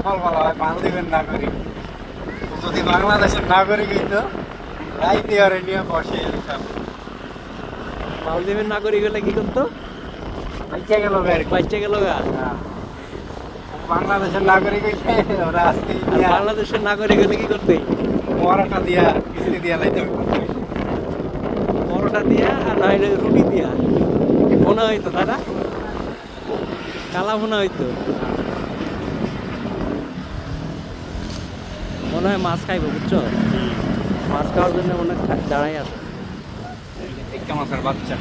কপাল ভালো হয় মালদ্বীপের নাগরিক। যদি বাংলাদেশের নাগরিক হইতো রাইতে ওরে নিয়ে বসে এরকম মালদ্বীপের নাগরিক হলে কি করতো? বাচ্চা গেল বাচ্চা গেল গা। বাংলাদেশের নাগরিক হইতে ওরা আজকে আর বাংলাদেশের নাগরিক হলে কি করতে? পরোটা দিয়া কিস্তি দিয়া লাইতে পরোটা দিয়া আর না হলে রুটি দিয়া ভুনা হইতো, তাই না? কালা ভুনা হইতো। মনে হয় মাছ খাইবো, বুঝছো? মাছ খাওয়ার জন্য মনে হয় দাঁড়াই আছে। একটা মাছের বাচ্চা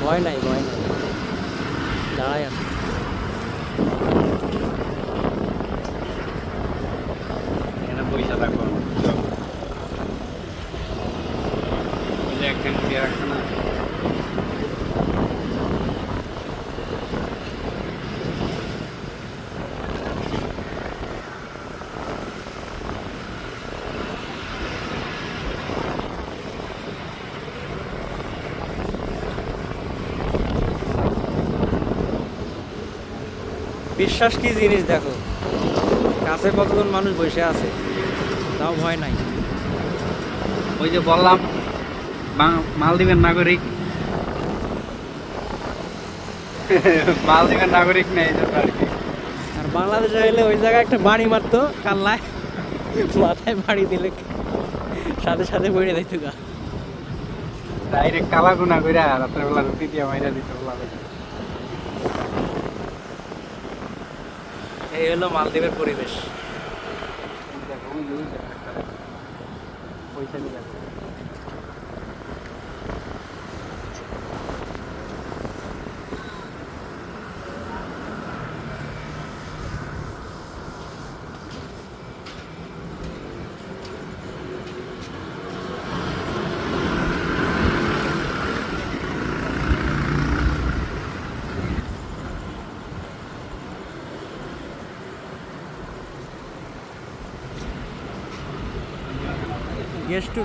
ভয় নাই, ভয় নাই, দাঁড়াই আছে। এখানে পয়সা থাকবো একখান দিয়ে রাখছে না। বিশ্বাস কি জিনিস দেখো, কাছে কতজন মানুষ বসে আছে, তাও ভয় নাই। ওই যে বললাম মালদ্বীপের নাগরিক মালদ্বীপের নাগরিক নেই আর কি। আর বাংলাদেশে এলে ওই জায়গায় একটা বাড়ি মারতো কাল্লায়, মাথায় বাড়ি দিলে সাথে সাথে বইরে দিত গা। ডাইরেক্ট কালা গুনা কইরা রাত্রেবেলা রুটি দিয়ে মাইরা দিত। এই হলো মালদ্বীপের পরিবেশ। পয়সা নিয়ে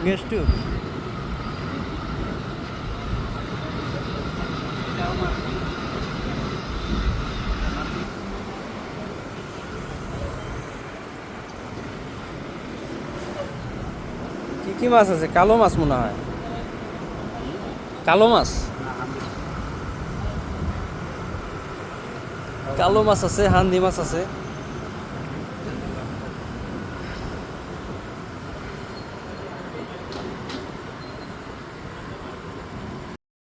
গেস্টু কি কি মাছ আছে? কালো মাছ মনে হয়, কালো মাছ, কালো মাছ আছে, হান্দি মাছ আছে।